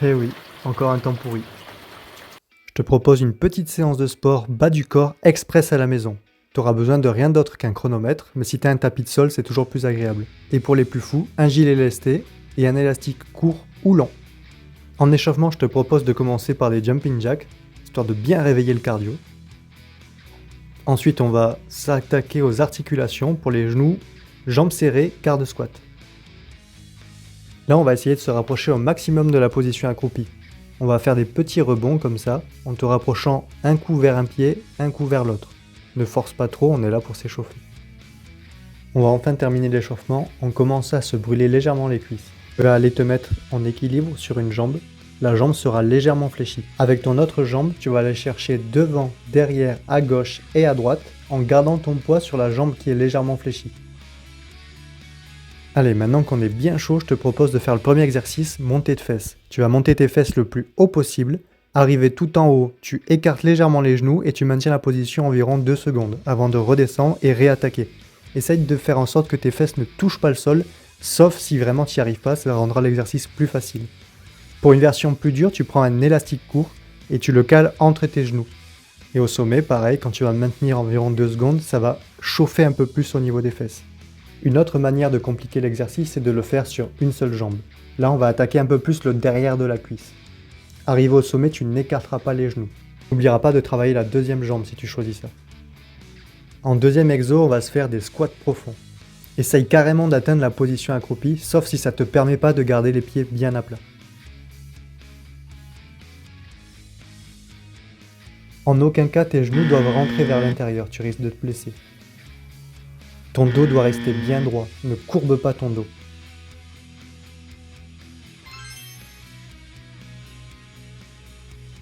Eh oui, encore un temps pourri. Je te propose une petite séance de sport bas du corps express à la maison. Tu auras besoin de rien d'autre qu'un chronomètre, mais si tu as un tapis de sol, c'est toujours plus agréable. Et pour les plus fous, un gilet lesté et un élastique court ou long. En échauffement, je te propose de commencer par des jumping jacks, histoire de bien réveiller le cardio. Ensuite, on va s'attaquer aux articulations pour les genoux, jambes serrées, quart de squat. Là, on va essayer de se rapprocher au maximum de la position accroupie. On va faire des petits rebonds comme ça, en te rapprochant un coup vers un pied, un coup vers l'autre. Ne force pas trop, on est là pour s'échauffer. On va enfin terminer l'échauffement en commençant à se brûler légèrement les cuisses. Tu vas aller te mettre en équilibre sur une jambe. La jambe sera légèrement fléchie. Avec ton autre jambe, tu vas aller chercher devant, derrière, à gauche et à droite en gardant ton poids sur la jambe qui est légèrement fléchie. Allez, maintenant qu'on est bien chaud, je te propose de faire le premier exercice, montée de fesses. Tu vas monter tes fesses le plus haut possible. Arrivé tout en haut, tu écartes légèrement les genoux et tu maintiens la position environ 2 secondes avant de redescendre et réattaquer. Essaye de faire en sorte que tes fesses ne touchent pas le sol, sauf si vraiment tu n'y arrives pas, ça rendra l'exercice plus facile. Pour une version plus dure, tu prends un élastique court et tu le cales entre tes genoux. Et au sommet, pareil, quand tu vas maintenir environ 2 secondes, ça va chauffer un peu plus au niveau des fesses. Une autre manière de compliquer l'exercice, c'est de le faire sur une seule jambe. Là, on va attaquer un peu plus le derrière de la cuisse. Arrivé au sommet, tu n'écarteras pas les genoux. N'oublieras pas de travailler la deuxième jambe si tu choisis ça. En deuxième exo, on va se faire des squats profonds. Essaye carrément d'atteindre la position accroupie, sauf si ça ne te permet pas de garder les pieds bien à plat. En aucun cas, tes genoux doivent rentrer vers l'intérieur, tu risques de te blesser. Ton dos doit rester bien droit, ne courbe pas ton dos.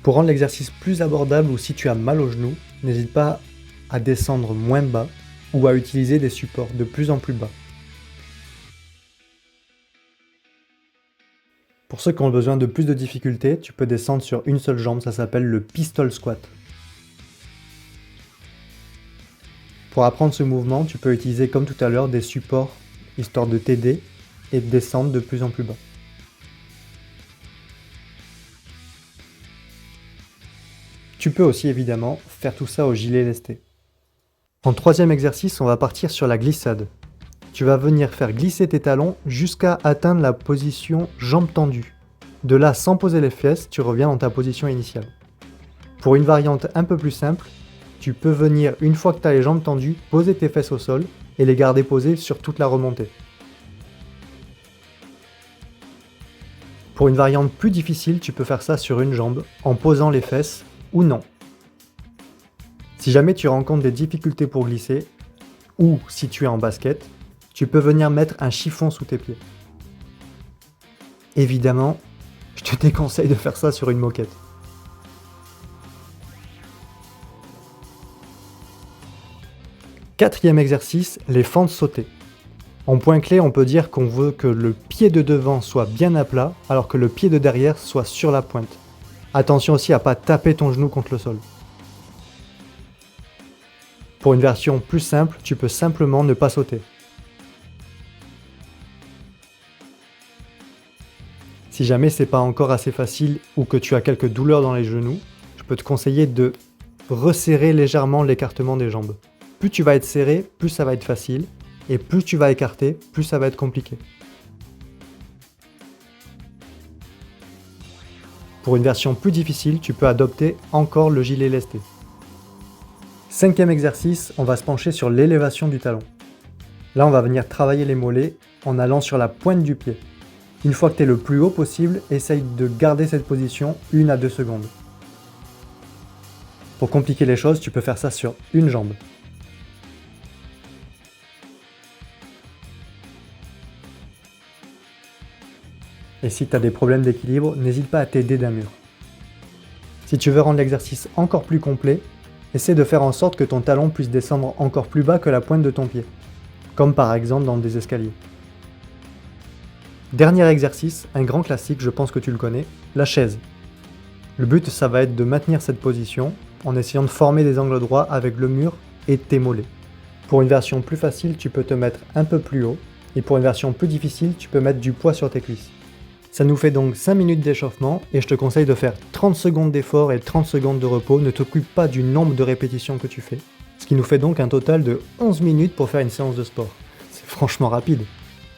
Pour rendre l'exercice plus abordable ou si tu as mal aux genoux, n'hésite pas à descendre moins bas ou à utiliser des supports de plus en plus bas. Pour ceux qui ont besoin de plus de difficultés, tu peux descendre sur une seule jambe, ça s'appelle le pistol squat. Pour apprendre ce mouvement, tu peux utiliser comme tout à l'heure des supports histoire de t'aider et de descendre de plus en plus bas. Tu peux aussi évidemment faire tout ça au gilet lesté. En troisième exercice, on va partir sur la glissade. Tu vas venir faire glisser tes talons jusqu'à atteindre la position jambes tendues. De là, sans poser les fesses, tu reviens dans ta position initiale. Pour une variante un peu plus simple, tu peux venir, une fois que tu as les jambes tendues, poser tes fesses au sol et les garder posées sur toute la remontée. Pour une variante plus difficile, tu peux faire ça sur une jambe, en posant les fesses ou non. Si jamais tu rencontres des difficultés pour glisser, ou si tu es en basket, tu peux venir mettre un chiffon sous tes pieds. Évidemment, je te déconseille de faire ça sur une moquette. Quatrième exercice, les fentes sautées. En point clé, on peut dire qu'on veut que le pied de devant soit bien à plat, alors que le pied de derrière soit sur la pointe. Attention aussi à ne pas taper ton genou contre le sol. Pour une version plus simple, tu peux simplement ne pas sauter. Si jamais c'est pas encore assez facile ou que tu as quelques douleurs dans les genoux, je peux te conseiller de resserrer légèrement l'écartement des jambes. Plus tu vas être serré, plus ça va être facile, et plus tu vas écarter, plus ça va être compliqué. Pour une version plus difficile, tu peux adopter encore le gilet lesté. Cinquième exercice, on va se pencher sur l'élévation du talon. Là, on va venir travailler les mollets en allant sur la pointe du pied. Une fois que tu es le plus haut possible, essaye de garder cette position 1 à 2 secondes. Pour compliquer les choses, tu peux faire ça sur une jambe. Et si tu as des problèmes d'équilibre, n'hésite pas à t'aider d'un mur. Si tu veux rendre l'exercice encore plus complet, essaie de faire en sorte que ton talon puisse descendre encore plus bas que la pointe de ton pied, comme par exemple dans des escaliers. Dernier exercice, un grand classique, je pense que tu le connais, la chaise. Le but, ça va être de maintenir cette position en essayant de former des angles droits avec le mur et tes mollets. Pour une version plus facile, tu peux te mettre un peu plus haut, et pour une version plus difficile, tu peux mettre du poids sur tes cuisses. Ça nous fait donc 5 minutes d'échauffement et je te conseille de faire 30 secondes d'effort et 30 secondes de repos. Ne t'occupe pas du nombre de répétitions que tu fais. Ce qui nous fait donc un total de 11 minutes pour faire une séance de sport. C'est franchement rapide.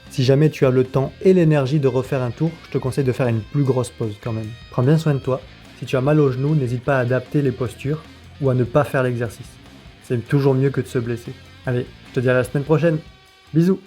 Si jamais tu as le temps et l'énergie de refaire un tour, je te conseille de faire une plus grosse pause quand même. Prends bien soin de toi. Si tu as mal aux genoux, n'hésite pas à adapter les postures ou à ne pas faire l'exercice. C'est toujours mieux que de se blesser. Allez, je te dis à la semaine prochaine. Bisous!